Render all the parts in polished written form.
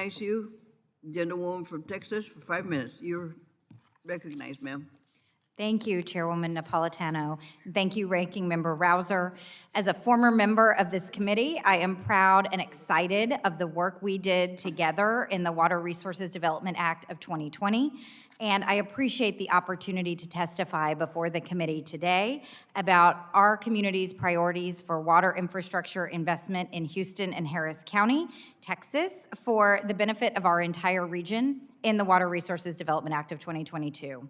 recognize you, gentlewoman from Texas, for 5 minutes. You're recognized, ma'am. Thank you, Chairwoman Napolitano. Thank you, Ranking Member Rouser. As a former member of this committee, I am proud and excited of the work we did together in the Water Resources Development Act of 2020, and I appreciate the opportunity to testify before the committee today about our community's priorities for water infrastructure investment in Houston and Harris County, Texas, for the benefit of our entire region in the Water Resources Development Act of 2022.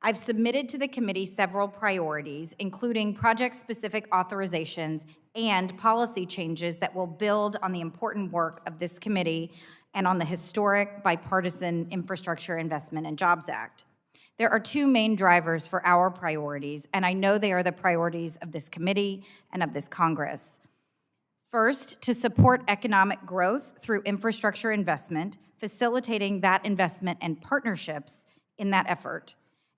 I've submitted to the committee several priorities, including project-specific authorizations and policy changes that will build on the important work of this committee and on the historic bipartisan Infrastructure Investment and Jobs Act. There are two main drivers for our priorities, and I know they are the priorities of this committee and of this Congress. First, to support economic growth through infrastructure investment, facilitating that investment and partnerships in that effort.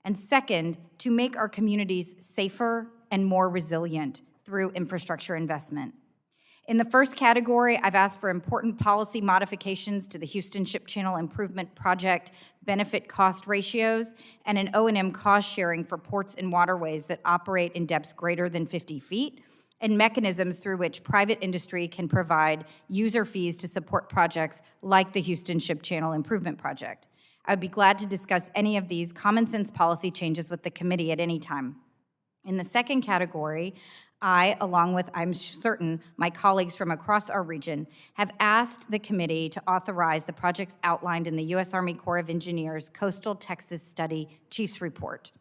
And second, to make our communities safer and more resilient through infrastructure investment. In the first category, I've asked for important policy modifications to the Houston Ship Channel Improvement Project benefit-cost ratios and an O&M cost sharing for ports and waterways that operate in depths greater than 50 feet, and mechanisms through which private industry can provide user fees to support projects like the Houston Ship Channel Improvement Project. I would be glad to discuss any of these common sense policy changes with the committee at any time. In the second category, I, along with, I'm certain, my colleagues from across our region, have asked the committee to authorize the projects outlined in the U.S. Army Corps of Engineers Coastal Texas Study Chiefs Report.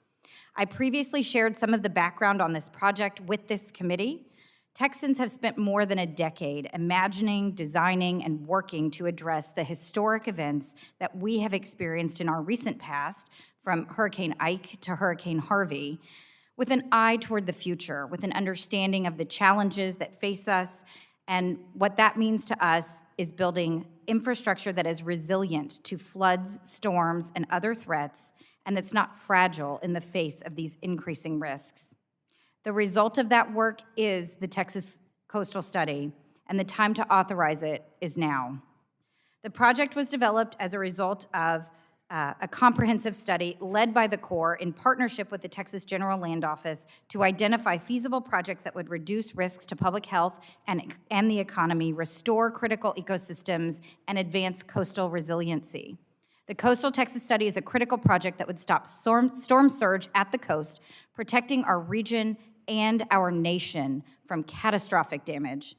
I previously shared some of the background on this project with this committee. Texans have spent more than a decade imagining, designing, and working to address the historic events that we have experienced in our recent past, from Hurricane Ike to Hurricane Harvey, with an eye toward the future, with an understanding of the challenges that face us, and what that means to us is building infrastructure that is resilient to floods, storms, and other threats, and that's not fragile in the face of these increasing risks. The result of that work is the Texas Coastal Study, and the time to authorize it is now. The project was developed as a result of a comprehensive study led by the Corps in partnership with the Texas General Land Office to identify feasible projects that would reduce risks to public health and the economy, restore critical ecosystems, and advance coastal resiliency. The Coastal Texas Study is a critical project that would stop storm surge at the coast, protecting our region and our nation from catastrophic damage.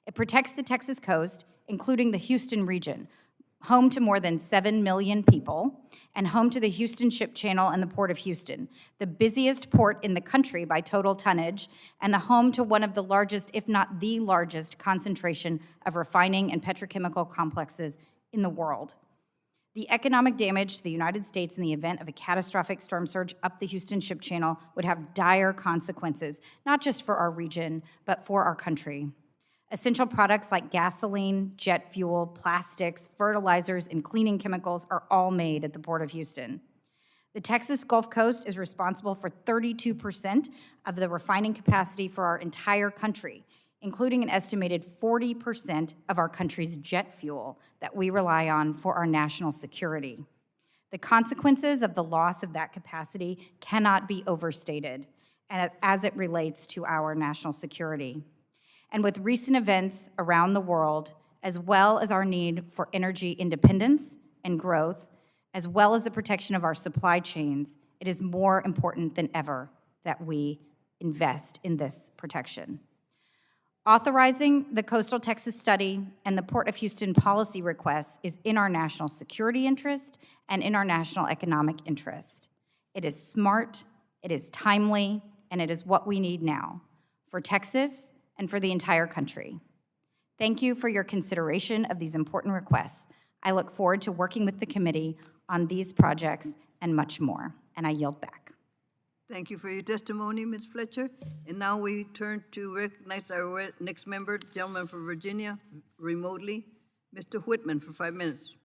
It protects the Texas coast, including the Houston region, home to more than 7 million people, and home to the Houston Ship Channel and the Port of Houston, the busiest port in the country by total tonnage, and the home to one of the largest, if not the largest, concentration of refining and petrochemical complexes in the world. The economic damage to the United States in the event of a catastrophic storm surge up the Houston Ship Channel would have dire consequences, not just for our region, but for our country. Essential products like gasoline, jet fuel, plastics, fertilizers, and cleaning chemicals are all made at the Port of Houston. The Texas Gulf Coast is responsible for 32% of the refining capacity for our entire country, including an estimated 40% of our country's jet fuel that we rely on for our national security. The consequences of the loss of that capacity cannot be overstated as it relates to our national security. And with recent events around the world, as well as our need for energy independence and growth, as well as the protection of our supply chains, it is more important than ever that we invest in this protection. Authorizing the Coastal Texas Study and the Port of Houston policy requests is in our national security interest and in our national economic interest. It is smart, it is timely, and it is what we need now for Texas and for the entire country. Thank you for your consideration of these important requests. I look forward to working with the committee on these projects and much more, and I yield back. Thank you for your testimony, Ms. Fletcher. And now we turn to recognize our next member, gentleman from Virginia, remotely, Mr. Whitman, for 5 minutes.